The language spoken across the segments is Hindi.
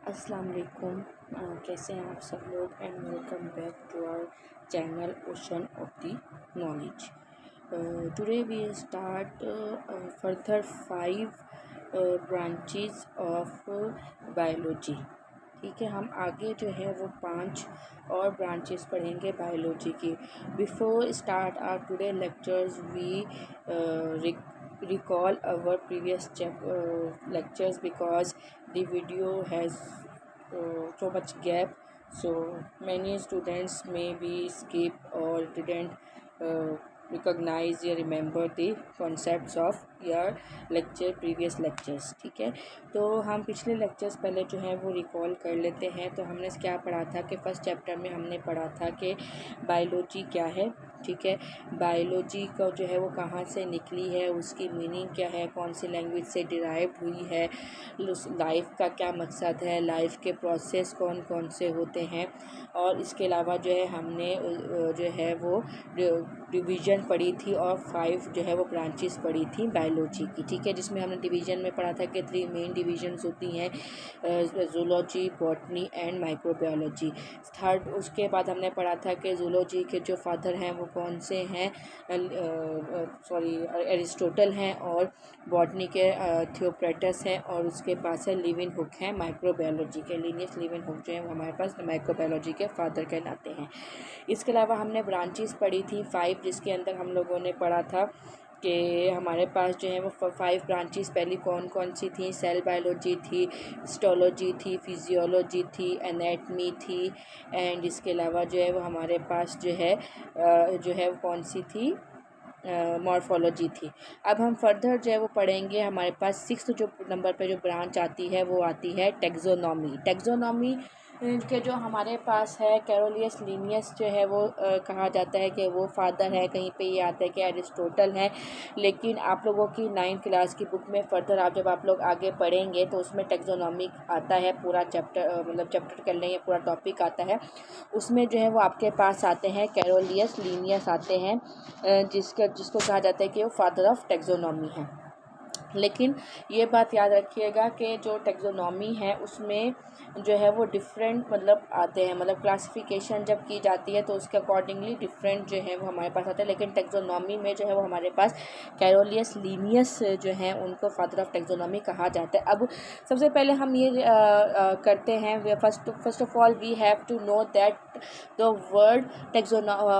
अस्सलाम वालेकुम। कैसे हैं आप सब लोग and welcome back to our channel ocean of the knowledge. Today we start further 5 branches of biology. ठीक है, हम आगे जो है वो 5 और ब्रांचेस पढ़ेंगे बायोलॉजी की। Before start our today lectures we recall our previous lectures because the video has so much gap, so many students may be skip or didn't recognize or remember the concepts of your previous lectures। ठीक है, तो हम पिछले लेक्चर्स पहले जो है वो रिकॉल कर लेते हैं। तो हमने क्या पढ़ा था कि फर्स्ट चैप्टर में हमने पढ़ा था कि बायोलॉजी क्या है। ठीक है, बायोलॉजी का जो है वो कहाँ से निकली है, उसकी मीनिंग क्या है, कौन सी लैंग्वेज से डिराइव हुई है, लाइफ का क्या मकसद है, लाइफ के प्रोसेस कौन कौन से होते हैं। और इसके अलावा जो है हमने जो है वो डिवीज़न पढ़ी थी और 5 जो है वो ब्रांचेस पढ़ी थी बायोलॉजी की। ठीक है, जिसमें हमने डिवीज़न में पढ़ा था कि 3 मेन डिवीजन्स होती हैं, zoology, botany and microbiology. Third उसके बाद हमने पढ़ा था कि जूलॉजी के जो फादर हैं वो कौन से हैं, एरिस्टोटल हैं, और बॉटनी के थियोक्रेटस हैं, और उसके पास है लिविनहुक हैं माइक्रोबायोलॉजी के। लिनियस लिविनहुक जो है हमारे पास माइक्रोबायोलॉजी के फादर कहलाते हैं। इसके अलावा हमने ब्रांचेस पढ़ी थी 5, जिसके अंदर हम लोगों ने पढ़ा था कि हमारे पास जो है वो 5 ब्रांचेस पहली कौन कौन सी थी। सेल बायोलॉजी थी, हिस्टोलॉजी थी, फिजियोलॉजी थी, एनाटमी थी, एंड इसके अलावा जो है वो हमारे पास जो है वो कौन सी थी, मॉर्फोलॉजी थी। अब हम फर्दर जो है वो पढ़ेंगे। हमारे पास 6 जो नंबर पे जो ब्रांच आती है वो आती है टेक्सोनॉमी। टेक्सोनॉमी के जो हमारे पास है कैरोलियस लीनियस जो है वो कहा जाता है कि वो फादर है। कहीं पे ये आता है कि एरिस्टोटल है, लेकिन आप लोगों की 9th क्लास की बुक में फर्दर जब आप लोग आगे पढ़ेंगे तो उसमें टेक्सोनॉमी आता है, पूरा चैप्टर मतलब चैप्टर कर लेंगे, पूरा टॉपिक आता है। उसमें जो है वो आपके पास आते हैं कैरोलियस लीनियस आते हैं, जिसको कहा जाता है कि वो फादर ऑफ टेक्सोनॉमी है। लेकिन ये बात याद रखिएगा कि जो टेक्सोनॉमी है उसमें जो है वो डिफरेंट मतलब आते हैं, मतलब क्लासिफिकेशन जब की जाती है तो उसके अकॉर्डिंगली डिफरेंट जो है वो हमारे पास आते हैं। लेकिन टेक्सोनॉमी में जो है वो हमारे पास कैरोलियस लीनियस जो है उनको फादर ऑफ टेक्सोनॉमी कहा जाता है। अब सबसे पहले हम ये करते हैं, first of all we have to know that the word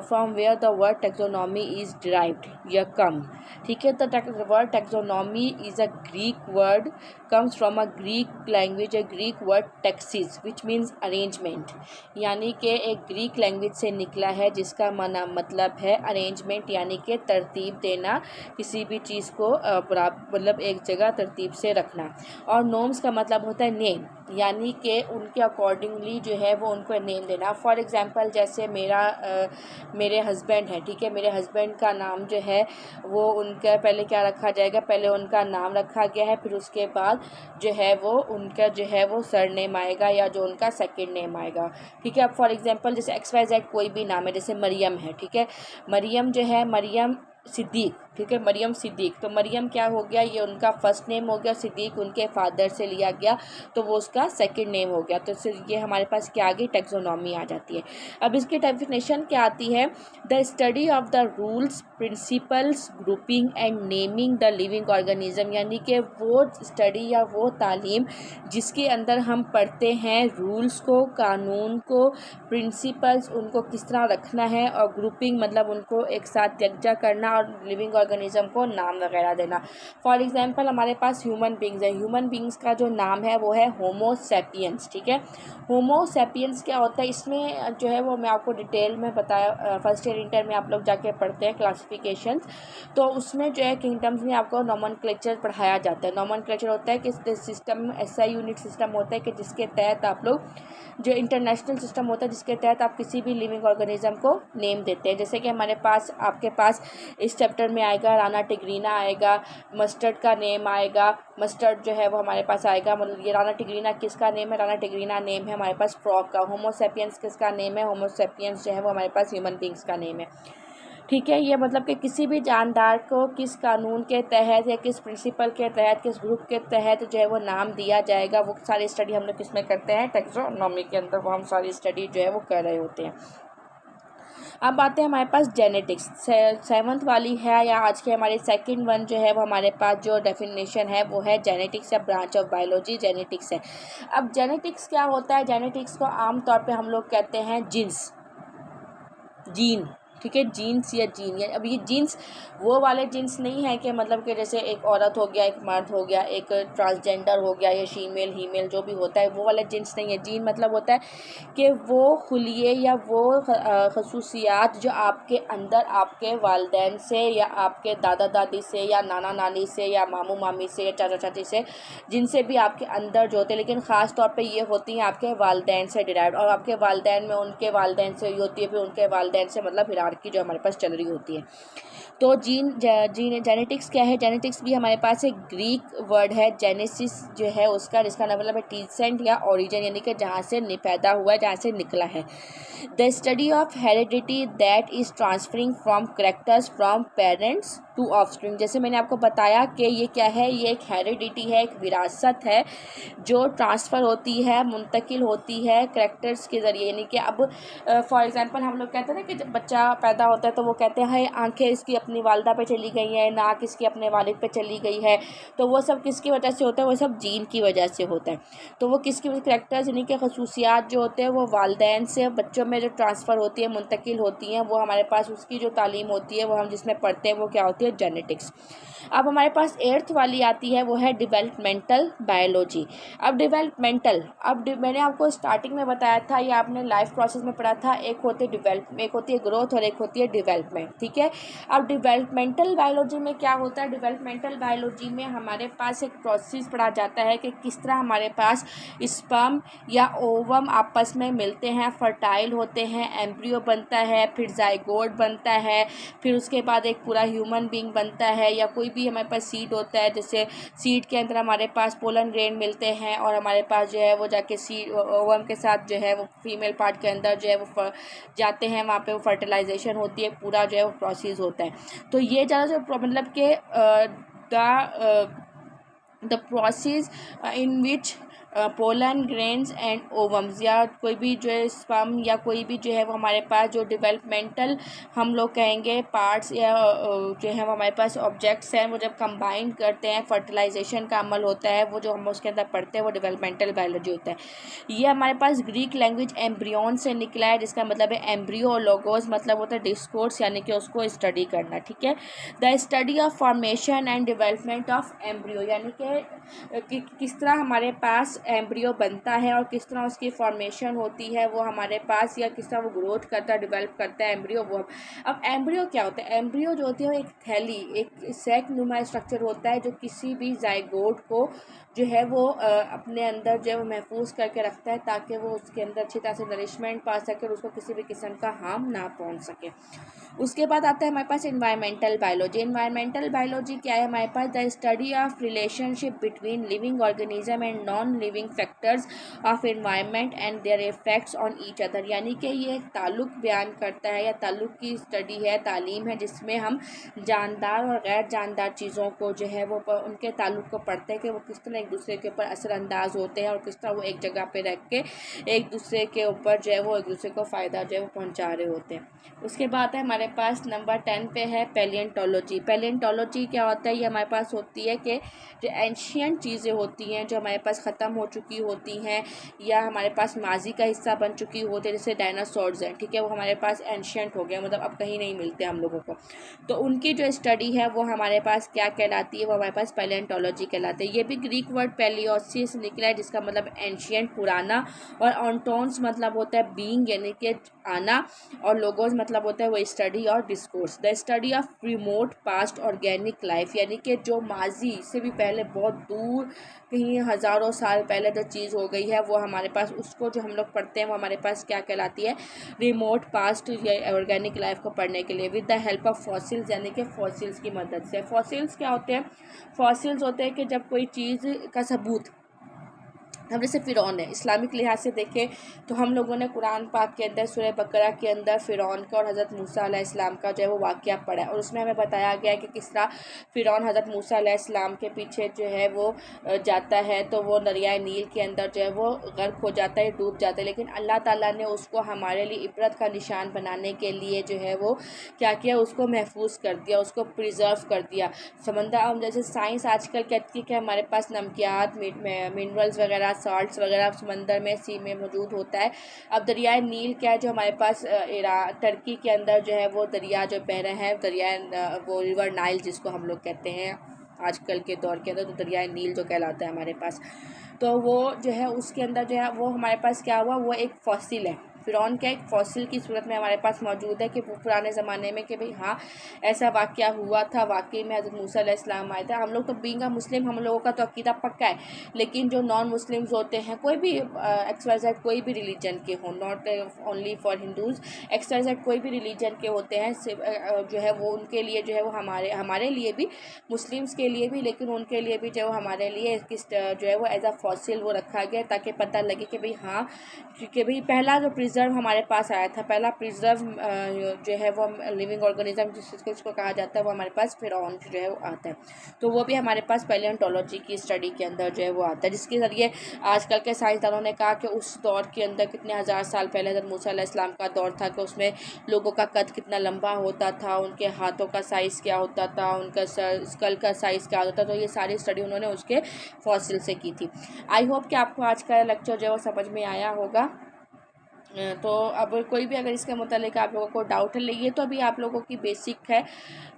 from where the word taxonomy is derived या कम। ठीक है, तो word taxonomy is a Greek word, comes from a Greek language, a Greek word taxis which means arrangement, यानी कि एक ग्रीक लैंग्वेज से निकला है जिसका मतलब है अरेंजमेंट, यानी कि तरतीब देना, किसी भी चीज़ को मतलब एक जगह तरतीब से रखना। और नोम्स का मतलब होता है नेम, यानी कि उनके अकॉर्डिंगली जो है वो उनको नेम देना। फॉर एग्ज़ाम्पल जैसे मेरे हस्बैंड हैं, ठीक है, मेरे हस्बैंड का नाम जो है वो उनका पहले क्या रखा जाएगा, पहले उनका नाम रखा गया है, फिर उसके बाद जो है वो उनका जो है वो सर नेम आएगा या जो उनका सेकंड नेम आएगा। ठीक है, अब फॉर एग्जांपल जैसे XYZ कोई भी नाम है, जैसे मरियम है, ठीक है, मरियम जो है मरियम सिद्दीक, ठीक है, मरियम सिद्दीक, तो मरियम क्या हो गया, ये उनका फर्स्ट नेम हो गया, सिद्दीक उनके फादर से लिया गया तो वो उसका सेकंड नेम हो गया। तो ये हमारे पास क्या आ गई, टेक्सोनॉमी आ जाती है। अब इसकी डेफिनेशन क्या आती है, the study of the rules, principles, grouping and naming the living organism, यानी कि वो स्टडी या वो तालीम जिसके अंदर हम पढ़ते हैं रूल्स को, कानून को, प्रिंसिपल्स उनको किस तरह रखना है, और ग्रुपिंग मतलब उनको एक साथ यकजा करना, और लिविंग ऑर्गेनिज्म को नाम वगैरह देना। फॉर एग्जांपल हमारे पास ह्यूमन बींग्स है, ह्यूमन बींग्स का जो नाम है वो है होमो सैपियंस। ठीक है, होमो सैपियंस क्या होता है, इसमें जो है वो मैं आपको डिटेल में बताया, फर्स्ट ईयर इंटर में आप लोग जाके पढ़ते हैं क्लासिफिकेशंस, तो उसमें जो है किंगडम्स में आपको नॉमेनक्लेचर पढ़ाया जाता है। नॉमेनक्लेचर होता है कि सिस्टम ऐसा यूनिट सिस्टम होता है कि जिसके तहत आप लोग, जो इंटरनेशनल सिस्टम होता है जिसके तहत आप किसी भी लिविंग ऑर्गेनिज्म को नेम देते हैं। जैसे कि हमारे पास आपके पास इस चैप्टर में आएगा राना टिग्रीना आएगा, मस्टर्ड का नेम आएगा, मस्टर्ड जो है वो हमारे पास आएगा, मतलब ये राना टिग्रीना किसका नेम है, राना टिग्रीना नेम है हमारे पास फ्रॉग का। होमो सैपियंस किसका नेम है, होमो सैपियंस जो है वो हमारे पास ह्यूमन बींग्स का नेम है। ठीक है। ये मतलब कि किसी भी जानदार को किस कानून के तहत या किस प्रिंसिपल के तहत, किस ग्रुप के तहत जो है वो नाम दिया जाएगा, वो सारी स्टडी हम लोग किस में करते हैं, टैक्सोनॉमी के अंदर वो हम सारी स्टडी जो है वो कर रहे होते हैं। अब आते हैं हमारे पास जेनेटिक्स, सेवन्थ वाली है, या आज के हमारे सेकंड वन जो है वो हमारे पास जो डेफिनेशन है वो है जेनेटिक्स या ब्रांच ऑफ बायोलॉजी जेनेटिक्स है। अब जेनेटिक्स क्या होता है? जेनेटिक्स को आमतौर पे हम लोग कहते हैं जीन, ठीक है, जीन्स या जीन। या अब ये जीन्स वो वाले जीन्स नहीं है कि मतलब कि जैसे एक औरत हो गया, एक मर्द हो गया, एक ट्रांसजेंडर हो गया, या फीमेल हीमेल जो भी होता है, वो वाला जीन्स नहीं है। जीन मतलब होता है कि वो खुलिये या वो खसूसियात जो आपके अंदर आपके वालिदैन से या आपके दादा दादी से या नाना नानी से या मामू मामी से या चाचा चाची से, जिनसे भी आपके अंदर जो होते हैं, लेकिन ख़ास तौर पे ये होती हैं आपके वालिदैन से डिराइव, और आपके वालिदैन में उनके वालिदैन से होती है, फिर उनके वालिदैन से मतलब हिरार्की जो हमारे पास चल रही होती है। तो जेनेटिक्स क्या है? जेनेटिक्स भी हमारे पास एक ग्रीक वर्ड है जेनेसिस जो है उसका, जिसका मतलब है टीसेंट या ओरिजिन, यानी कि जहाँ से पैदा हुआ है, जहाँ से निकला है। The study of heredity that is transferring from characters from parents to offspring. जैसे मैंने आपको बताया कि ये क्या है, ये एक हेरिडिटी है, एक विरासत है जो ट्रांसफ़र होती है, मुंतकिल होती है करेक्टर्स के ज़रिए। यानी कि अब फॉर एग्जांपल हम लोग कहते हैं ना कि जब बच्चा पैदा होता है तो वो कहते हैं आंखें इसकी अपनी वालिदा पे चली गई हैं, नाक इसकी अपने वालिद पे चली गई है, तो वो सब किसकी वजह से होता है? वो सब जीन की वजह से होता है। तो वो किसकी करेक्टर्स यानी कि खसूसियात जो होते हैं वो वालिदैन से बच्चों में जो ट्रांसफ़र होती है, मुंतकिल होती हैं, वो हमारे पास उसकी जो तालीम होती है वो हम जिसमें पढ़ते हैं वो क्या होती है? जेनेटिक्स। अब हमारे पास 8th वाली आती है, वो है डेवलपमेंटल बायोलॉजी। अब मैंने आपको स्टार्टिंग में बताया था, या आपने लाइफ प्रोसेस में पढ़ा था, एक होती है ग्रोथ और एक होती है डेवलपमेंट, ठीक है। अब डेवलपमेंटल बायोलॉजी में क्या होता है? डेवलपमेंटल बायोलॉजी में हमारे पास एक प्रोसेस पढ़ा जाता है कि किस तरह हमारे पास स्पर्म या ओवम आपस में मिलते हैं, फर्टाइल होते हैं, एम्ब्रियो बनता है, फिर जाइगोट बनता है, फिर उसके बाद एक पूरा ह्यूमन बीइंग बनता है, या कोई भी हमारे पास सीड होता है, जैसे सीड के अंदर हमारे पास पोलन ग्रेन मिलते हैं, और हमारे पास जो है वो जाके सीड ओवम के साथ जो है वो फीमेल पार्ट के अंदर जो है वो जाते हैं, वहाँ पे वो फर्टिलाइजेशन होती है, पूरा जो है वो प्रोसेस होता है। तो ये ज़्यादा जो मतलब कि the process in which pollen grains and ovums, या कोई भी जो है स्पर्म या कोई भी जो है वो हमारे पास जो डेवलपमेंटल हम लोग कहेंगे पार्ट्स या जो है वो हमारे पास ऑब्जेक्ट्स हैं, वो जब कंबाइन करते हैं फर्टिलाइजेशन का अमल होता है, वो जो हम उसके अंदर पढ़ते हैं वो डेवलपमेंटल बायोलॉजी होता है। ये हमारे पास ग्रीक लैंग्वेज एम्ब्रियन से निकला है, जिसका मतलब है एम्ब्रियो, और लोगोस मतलब होता है डिस्कोर्स, यानी कि उसको स्टडी करना, ठीक है। The study of formation and development of embryo, यानी कि किस तरह हमारे पास एम्ब्रियो बनता है और किस तरह उसकी फॉर्मेशन होती है वो हमारे पास, या किस तरह वो ग्रोथ करता है, डेवलप करता है एम्ब्रियो वो। अब एम्ब्रियो क्या होता है? एम्ब्रियो जो होती है वो एक थैली, एक सैक नुमा स्ट्रक्चर होता है जो किसी भी जाइगोट को जो है वो अपने अंदर जो है वो महफूज करके रखता है, ताकि वो उसके अंदर अच्छी तरह से नरिशमेंट पा सके और उसको किसी भी किस्म का हार्म ना पहुंच सके। उसके बाद आता है हमारे पास इन्वायरमेंटल बायोलॉजी। इन्वायरमेंटल बायोलॉजी क्या है हमारे पास? The study of relationship between living organism and non living factors of environment and their effects on each other, यानी कि ये एक ताल्लुक बयान करता है, या ताल्लुक की स्टडी है, तालीम है, जिसमें हम जानदार और गैर जानदार चीज़ों को जो है वो उनके ताल्लुक को पढ़ते हैं कि वो किस तरह एक दूसरे के ऊपर असरअंदाज होते हैं, और किस तरह वो एक जगह पे रख के एक दूसरे के ऊपर जो है वो एक दूसरे को फ़ायदा जो है वो पहुँचा रहे होते हैं। उसके बाद है हमारे पास नंबर 10 पे है पैलियंटोलॉजी। पैलियंटोलॉजी क्या होता है? ये हमारे पास होती है कि जो एंशियंट चीज़ें होती हैं, जो हमारे पास ख़त्म हो चुकी होती हैं या हमारे पास माजी का हिस्सा बन चुकी होती है, जैसे डायनासोर्स हैं, ठीक है, वो हमारे पास एंशियंट हो गया, मतलब अब कहीं नहीं मिलते हम लोगों को। तो उनकी जो स्टडी है वो हमारे पास क्या कहलाती है? वो हमारे पास पैलियंटोलॉजी कहलाती है। ये भी ग्रीक वर्ड पैलियोसिस निकला है, जिसका मतलब एंशियंट, पुराना, और ऑन्टोन्स मतलब होता है बीइंग, यानी कि आना, और लोगोस मतलब होता है वो स्टडी और discourse. The study of remote past organic life, यानी कि जो माजी से भी पहले बहुत दूर कहीं हज़ारों साल पहले जो चीज़ हो गई है वो हमारे पास, उसको जो हम लोग पढ़ते हैं वो हमारे पास क्या कहलाती है? रिमोट पास्ट या ऑर्गेनिक लाइफ को पढ़ने के लिए with the help of fossils, यानी कि फॉसिल्स की मदद से। फॉसिल्स क्या होते हैं? फॉसिल्स होते हैं कि जब कोई चीज़ का सबूत हम जैसे फ़िरौन है, इस्लामिक लिहाज से देखें तो हम लोगों ने कुरान पाक के अंदर सूरह बकरा के अंदर फ़िरौन का और हज़रत मूसा अलैहिस्सलाम का जो है वो वाक़या पढ़ा है, और उसमें हमें बताया गया है कि किस तरह फ़िरौन हज़रत मूसा अलैहिस्सलाम के पीछे जो है वो जाता है, तो वो दरियाए नील के अंदर जो है वो गर्क हो जाता है, डूब जाता है। लेकिन अल्लाह ताला ने उसको हमारे लिए इबरत का निशान बनाने के लिए जो है वो क्या किया, उसको महफूज कर दिया, उसको प्रिजर्व कर दिया। समंदर जैसे साइंस आजकल कहती है कि हमारे पास नमकियात, मिनरल्स वगैरह, सॉल्ट्स वगैरह समंदर में, सी में मौजूद होता है। अब दरियाए नील क्या है, जो हमारे पास टर्की के अंदर जो है वो दरिया जो बह रहे हैं, दरिया वो रिवर नाइल जिसको हम लोग कहते हैं आजकल के दौर के अंदर, तो दरियाए नील जो कहलाता है हमारे पास, तो वो जो है उसके अंदर जो है वो हमारे पास क्या हुआ, वो एक फॉसिल है। फ़िरौन क्या एक फॉसिल की सूरत में हमारे पास मौजूद है कि वो पुराने ज़माने में कि भाई हाँ ऐसा वाक़या हुआ था, वाकई में हज़रत मूसा अलैहिस्सलाम आए थे। हम लोग तो बीइंग अ मुस्लिम हम लोगों का तो अकीदा पक्का है, लेकिन जो नॉन मुस्लिम्स होते हैं, कोई भी XYZ कोई भी रिलीजन के हों, not only for Hindus, XYZ कोई भी रिलीजन के होते हैं, जो है वो उनके लिए जो है वो हमारे लिए भी, मुस्लिम्स के लिए भी, लेकिन उनके लिए भी जो हमारे लिए किस जो है वो एज अ फॉसिल वो रखा गया, ताकि पता लगे कि भाई हाँ, क्योंकि भाई पहला जो प्रिजर्व हमारे पास आया था, पहला प्रिजर्व जो है वो लिविंग ऑर्गेनिज्म जिसको कहा जाता है, वो हमारे पास फ़िरौन जो है वो आता है। तो वो भी हमारे पास पैलियोंटोलॉजी की स्टडी के अंदर जो है वो आता है, जिसके ज़रिए आजकल के साइंसदानों ने कहा कि उस दौर के अंदर कितने हज़ार साल पहले हज़रत मूसा अलैहिस्सलाम का दौर था कि उसमें लोगों का कद कितना लंबा होता था, उनके हाथों का साइज़ क्या होता था, उनका स्कल का साइज़ क्या होता था। तो ये सारी स्टडी उन्होंने उसके फॉसिल से की थी। आई होप कि आपको आज का लेक्चर जो है वो समझ में आया होगा। तो अब कोई भी अगर इसके मुतालिक आप लोगों को डाउट है, ये तो अभी आप लोगों की बेसिक है,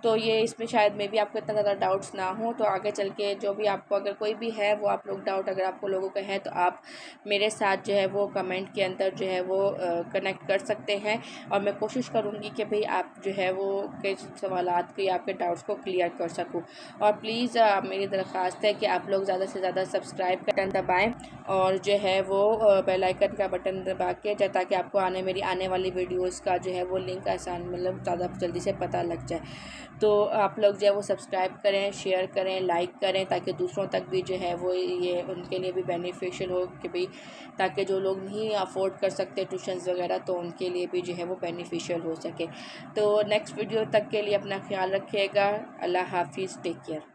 तो ये इसमें शायद में भी आपको इतना ज़्यादा डाउट्स ना हो। तो आगे चल के जो भी आपको अगर कोई भी है वो आप लोग डाउट अगर आपको लोगों का है, तो आप मेरे साथ जो है वो कमेंट के अंदर जो है वो कनेक्ट कर सकते हैं, और मैं कोशिश करूँगी कि भाई आप जो है वो के सवालात को या आपके डाउट्स को क्लियर कर सकूँ। और प्लीज़ मेरी दरख्वास्त है कि आप लोग ज़्यादा से ज़्यादा सब्सक्राइब का बटन दबाएँ, और जो है वो बेल आइकन का बटन दबा के, ताकि आपको मेरी आने वाली वीडियोस का जो है वो लिंक आसान, मतलब ज़्यादा जल्दी से पता लग जाए। तो आप लोग जो है वो सब्सक्राइब करें, शेयर करें, लाइक करें, ताकि दूसरों तक भी जो है वो ये उनके लिए भी बेनिफिशियल हो, कि भाई ताकि जो लोग नहीं अफोर्ड कर सकते ट्यूशन्स वगैरह, तो उनके लिए भी जो है वो बेनिफिशियल हो सके। तो नेक्स्ट वीडियो तक के लिए अपना ख्याल रखिएगा। अल्लाह हाफिज़, टेक केयर।